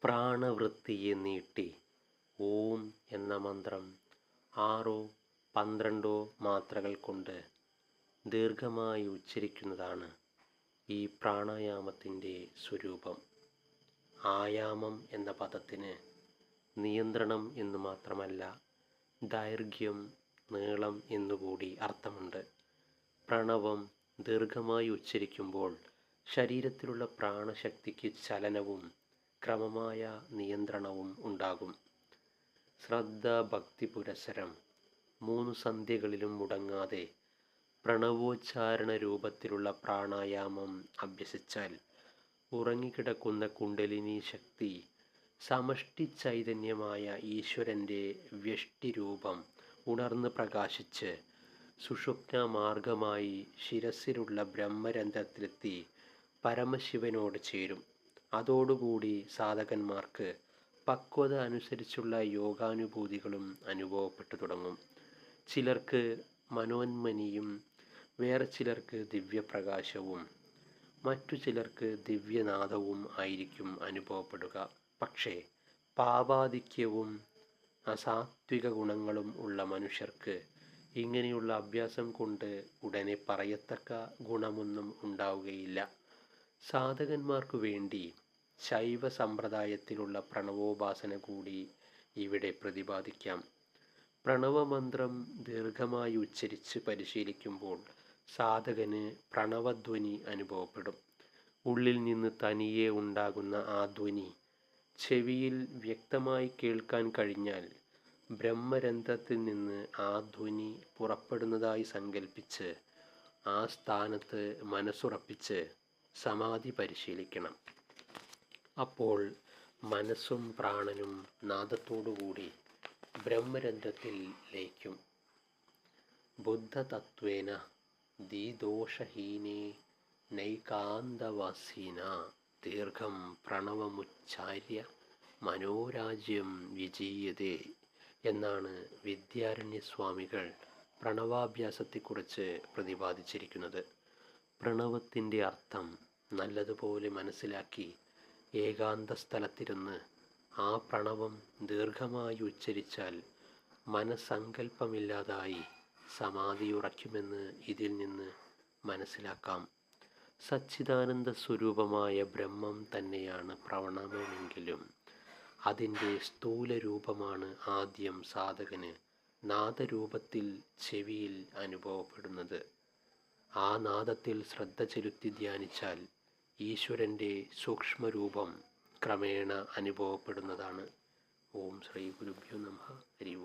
പ്രാണവൃത്തിയെ നീട്ടി ഓം എന്ന മന്ത്രം 6-12 മാത്രകൾ കൊണ്ട് ദീർഘമായി ഉച്ചരിക്കുന്നതാണ് ഈ പ്രാണായാമത്തിൻ്റെ സ്വരൂപം. ആയാമം എന്ന പദത്തിന് നിയന്ത്രണം എന്നു മാത്രമല്ല, ദൈർഘ്യം, നീളം എന്നുകൂടി അർത്ഥമുണ്ട്. പ്രണവം ദീർഘമായി ഉച്ചരിക്കുമ്പോൾ ശരീരത്തിലുള്ള പ്രാണശക്തിക്ക് ചലനവും ക്രമമായ നിയന്ത്രണവും ഉണ്ടാകും. ശ്രദ്ധ ഭക്തി പുരസരം 3 സന്ധ്യകളിലും മുടങ്ങാതെ പ്രണവോച്ചാരണ രൂപത്തിലുള്ള പ്രാണായാമം അഭ്യസിച്ചാൽ ഉറങ്ങിക്കിടക്കുന്ന കുണ്ടലിനി ശക്തി സമഷ്ടി ചൈതന്യമായ ഈശ്വരൻ്റെ വ്യഷ്ടിരൂപം ഉണർന്ന് പ്രകാശിച്ച് സുഷുപ്ന മാർഗമായി ശിരസിലുള്ള ബ്രഹ്മരന്ധ്രത്തിലെത്തി പരമശിവനോട് ചേരും. അതോടുകൂടി സാധകന്മാർക്ക് പക്വത അനുസരിച്ചുള്ള യോഗാനുഭൂതികളും അനുഭവപ്പെട്ടു തുടങ്ങും. ചിലർക്ക് മനോന്മനിയും, വേറെ ചിലർക്ക് ദിവ്യപ്രകാശവും, മറ്റു ചിലർക്ക് ദിവ്യനാദവും ആയിരിക്കും അനുഭവപ്പെടുക. പക്ഷേ പാപാധിക്യവും അസാത്വിക ഗുണങ്ങളും ഉള്ള മനുഷ്യർക്ക് ഇങ്ങനെയുള്ള അഭ്യാസം കൊണ്ട് ഉടനെ പറയത്തക്ക ഗുണമൊന്നും ഉണ്ടാവുകയില്ല. സാധകന്മാർക്കു വേണ്ടി ശൈവ സമ്പ്രദായത്തിലുള്ള പ്രണവോപാസന കൂടി ഇവിടെ പ്രതിപാദിക്കാം. പ്രണവമന്ത്രം ദീർഘമായി ഉച്ചരിച്ച് പരിശീലിക്കുമ്പോൾ സാധകന് പ്രണവധ്വനി അനുഭവപ്പെടും. ഉള്ളിൽ നിന്ന് തനിയെ ഉണ്ടാകുന്ന ആ ധ്വനി ചെവിയിൽ വ്യക്തമായി കേൾക്കാൻ കഴിഞ്ഞാൽ ബ്രഹ്മരന്ധ്രത്തിൽ നിന്ന് ആ ധ്വനി പുറപ്പെടുന്നതായി സങ്കല്പിച്ച് ആ സ്ഥാനത്ത് മനസ്സുറപ്പിച്ച് സമാധി പരിശീലിക്കണം. അപ്പോൾ മനസ്സും പ്രാണനും നാദത്തോടുകൂടി ബ്രഹ്മരന്ധ്രത്തിൽ ലയിക്കും. ബുദ്ധതത്വേന ദീദോഷഹീനേ നൈകാന്തവാസീന ദീർഘം പ്രണവമുച്ചാര്യ മനോരാജ്യം വിജീയതേ എന്നാണ് വിദ്യാരണ്യസ്വാമികൾ പ്രണവാഭ്യാസത്തെക്കുറിച്ച് പ്രതിപാദിച്ചിരിക്കുന്നത്. പ്രണവത്തിൻ്റെ അർത്ഥം നല്ലതുപോലെ മനസ്സിലാക്കി ഏകാന്ത സ്ഥലത്തിരുന്ന് ആ പ്രണവം ദീർഘമായി ഉച്ചരിച്ചാൽ മനസ്സങ്കല്പമില്ലാതായി സമാധിയുറയ്ക്കുമെന്ന് ഇതിൽ നിന്ന് മനസ്സിലാക്കാം. സച്ചിദാനന്ദ സ്വരൂപമായ ബ്രഹ്മം തന്നെയാണ് പ്രണവമെങ്കിലും അതിൻ്റെ സ്ഥൂലരൂപമാണ് ആദ്യം സാധകന് നാദരൂപത്തിൽ ചെവിയിൽ അനുഭവപ്പെടുന്നത്. ആ നാദത്തിൽ ശ്രദ്ധ ചെലുത്തി ധ്യാനിച്ചാൽ ഈശ്വരൻ്റെ സൂക്ഷ്മരൂപം ക്രമേണ അനുഭവപ്പെടുന്നതാണ്. ഓം ശ്രീ ഗുരുഭ്യോ നമഃ. ഹരി ഓം.